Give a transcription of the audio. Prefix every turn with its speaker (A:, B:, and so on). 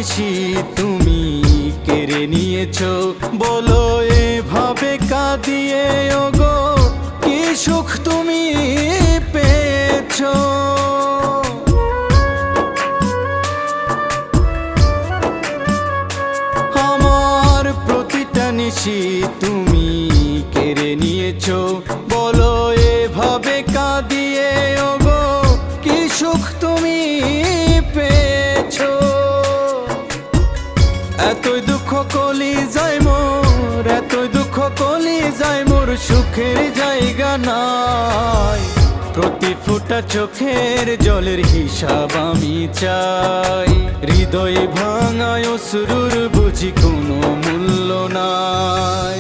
A: নিশি তুমি কেড়ে নিয়েছো, বলো এভাবে কাঁদিয়ে ওগো কি সুখ তুমি পেয়েছো। আমার প্রতিটা নিশি তুমি কেড়ে নিয়েছো, বলো এভাবে কাঁদিয়ে ওগো কি সুখ তুমি পেয়েছো। এতই দুঃখ কলি যায় মোর, এতই দুঃখ কলি যায় মোর, সুখের জায়গা নাই। প্রতি ফোঁটা চোখের জলের হিসাব আমি চাই, হৃদয় ভাঙায় অশ্রুর বুঝি কোনো মূল্য নাই।